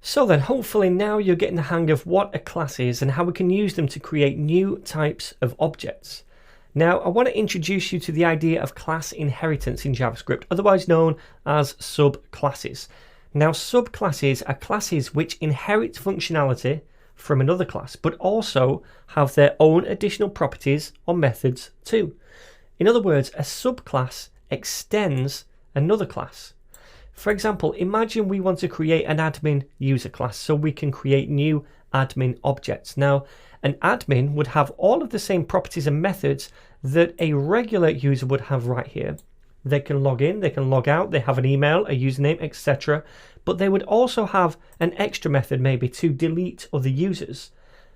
So then hopefully now you're getting the hang of what a class is and how we can use them to create new types of objects. Now I want to introduce you to the idea of class inheritance in JavaScript, otherwise known as subclasses. Now subclasses are classes which inherit functionality from another class but also have their own additional properties or methods too. In other words, a subclass extends another class. For example, imagine we want to create an admin user class so we can create new admin objects. Now, an admin would have all of the same properties and methods that a regular user would have right here. They can log in, they can log out, they have an email, a username, etc. But they would also have an extra method maybe to delete other users.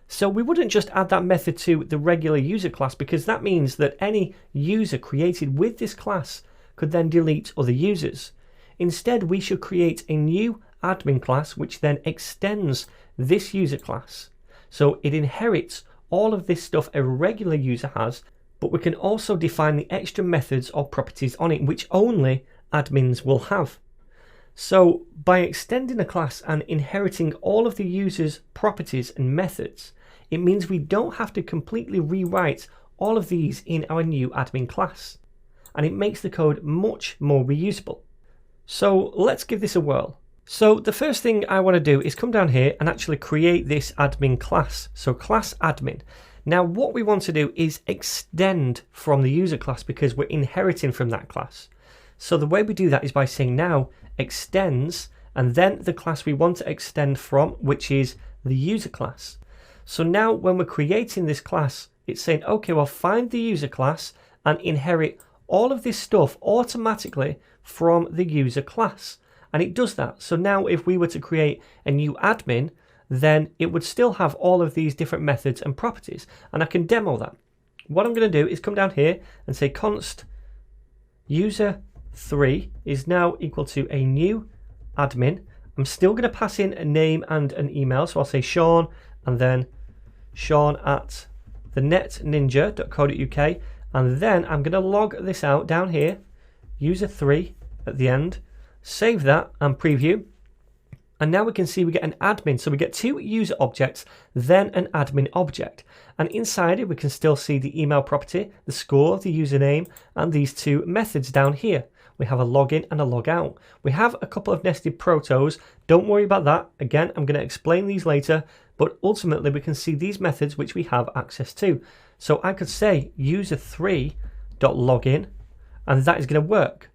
So we wouldn't just add that method to the regular user class, because that means that any user created with this class could then delete other users. Instead, we should create a new admin class which then extends this user class. So it inherits all of this stuff a regular user has, but we can also define the extra methods or properties on it which only admins will have. So by extending a class and inheriting all of the user's properties and methods, it means we don't have to completely rewrite all of these in our new admin class. And it makes the code much more reusable. So let's give this a whirl. So the first thing I want to do is come down here and actually create this admin class. So class admin. Now what we want to do is extend from the user class because we're inheriting from that class. So the way we do that is by saying now extends and then the class we want to extend from, which is the user class. So now when we're creating this class, it's saying, okay, well, find the user class and inherit all of this stuff automatically from the user class. And it does that. So now if we were to create a new admin, then it would still have all of these different methods and properties. And I can demo that. What I'm going to do is come down here and say const user3 is now equal to a new admin. I'm still going to pass in a name and an email. So I'll say Sean and then Sean at thenetninja.co.uk. And then I'm going to log this out down here, user3 at the end, save that and preview. And now we can see we get an admin. So we get two user objects, then an admin object. And inside it, we can still see the email property, the score, the username, and these two methods down here. We have a login and a logout. We have a couple of nested protos. Don't worry about that. Again, I'm going to explain these later, but ultimately we can see these methods which we have access to. So I could say user3.login, and that is going to work.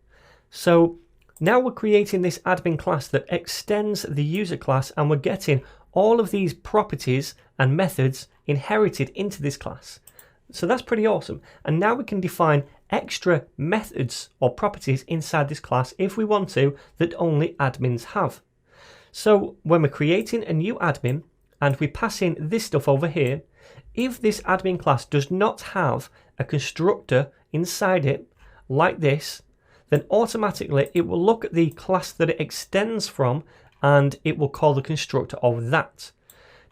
So now we're creating this admin class that extends the user class, and we're getting all of these properties and methods inherited into this class. So that's pretty awesome. And now we can define extra methods or properties inside this class if we want to, that only admins have. So when we're creating a new admin and we pass in this stuff over here, if this admin class does not have a constructor inside it like this, then automatically it will look at the class that it extends from and it will call the constructor of that.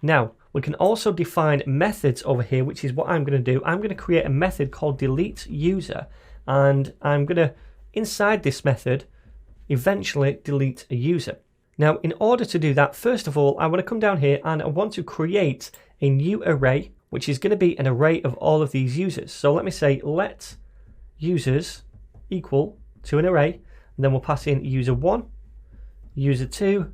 Now, we can also define methods over here, which is what I'm going to do. I'm going to create a method called delete user, and I'm going to, inside this method, eventually delete a user. Now, in order to do that, first of all, I want to come down here and I want to create a new array, which is going to be an array of all of these users. So let me say let users equal to an array, and then we'll pass in user1, user2,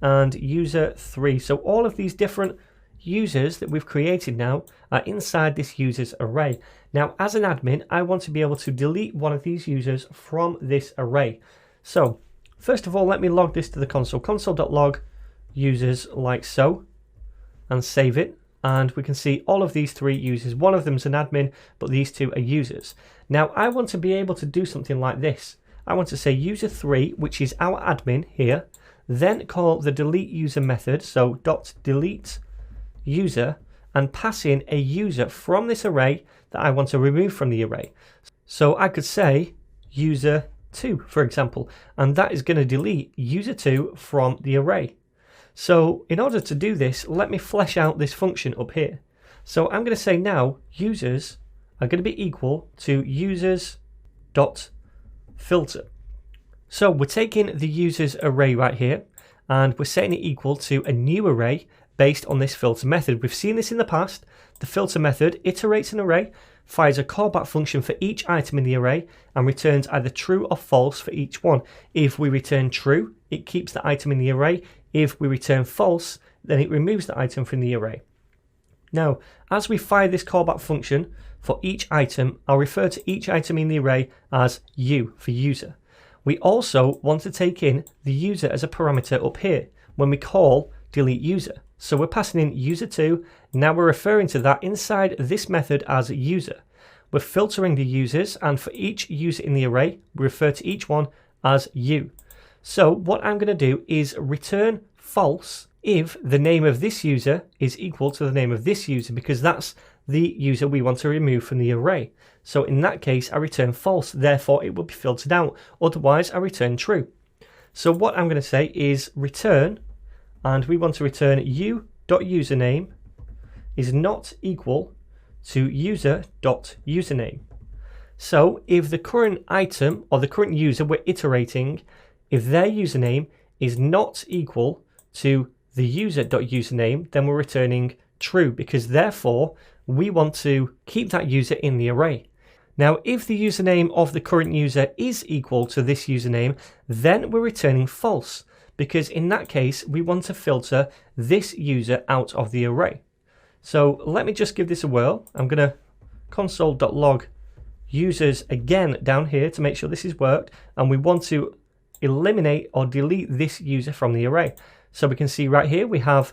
and user3. So all of these different users that we've created now are inside this users array. Now, as an admin, I want to be able to delete one of these users from this array. So first of all, let me log this to the console, console.log users like so, and save it. And we can see all of these three users. One of them's an admin, but these two are users. Now I want to be able to do something like this. I want to say user3, which is our admin here, then call the delete user method, so dot delete user, and pass in a user from this array that I want to remove from the array. So I could say user2, for example, and that is going to delete user2 from the array. So in order to do this, let me flesh out this function up here. So I'm going to say now users are going to be equal to users.filter. So we're taking the users array right here, and we're setting it equal to a new array based on this filter method. We've seen this in the past. The filter method iterates an array, fires a callback function for each item in the array, and returns either true or false for each one. If we return true, it keeps the item in the array. If we return false, then it removes the item from the array. Now, as we fire this callback function for each item, I'll refer to each item in the array as U for user. We also want to take in the user as a parameter up here when we call delete user. So we're passing in user2. Now we're referring to that inside this method as user. We're filtering the users, and for each user in the array, we refer to each one as U. So what I'm going to do is return false if the name of this user is equal to the name of this user, because that's the user we want to remove from the array. So in that case, I return false, therefore it will be filtered out. Otherwise, I return true. So what I'm going to say is return, and we want to return u.username is not equal to user.username. So if the current item or the current user we're iterating, if their username is not equal to the user.username, then we're returning true, because therefore we want to keep that user in the array. Now, if the username of the current user is equal to this username, then we're returning false, because in that case, we want to filter this user out of the array. So let me just give this a whirl. I'm going to console.log users again down here to make sure this has worked, and we want to eliminate or delete this user from the array. So we can see right here we have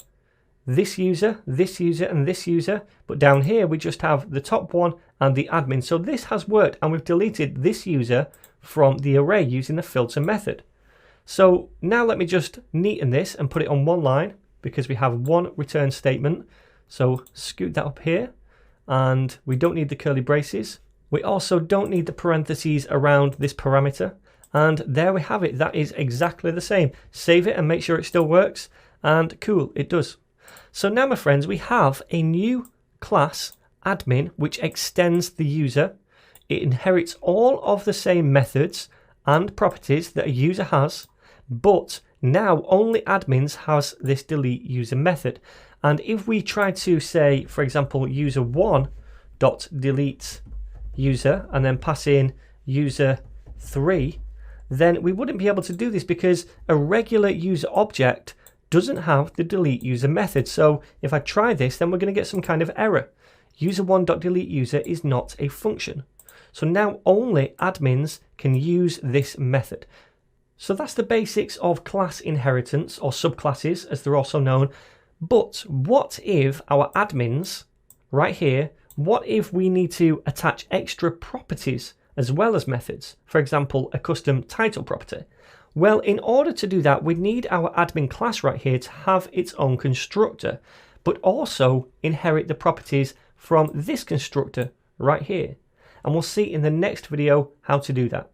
this user, and this user, but down here we just have the top one and the admin. So this has worked, and we've deleted this user from the array using the filter method. So now let me just neaten this and put it on one line, because we have one return statement. So scoot that up here, and we don't need the curly braces. We also don't need the parentheses around this parameter. And there we have it. That is exactly the same. Save it and make sure it still works. And cool, it does. So now, my friends, we have a new class, admin, which extends the user. It inherits all of the same methods and properties that a user has, but now only admins has this delete user method. And if we try to say, for example, user1.delete user and then pass in user3, then we wouldn't be able to do this, because a regular user object doesn't have the delete user method. So if I try this, then we're going to get some kind of error. User1.delete user is not a function. So now only admins can use this method. So that's the basics of class inheritance, or subclasses as they're also known. But what if our admins right here, what if we need to attach extra properties as well as methods? For example, a custom title property. Well, in order to do that, we need our admin class right here to have its own constructor, but also inherit the properties from this constructor right here. And we'll see in the next video how to do that.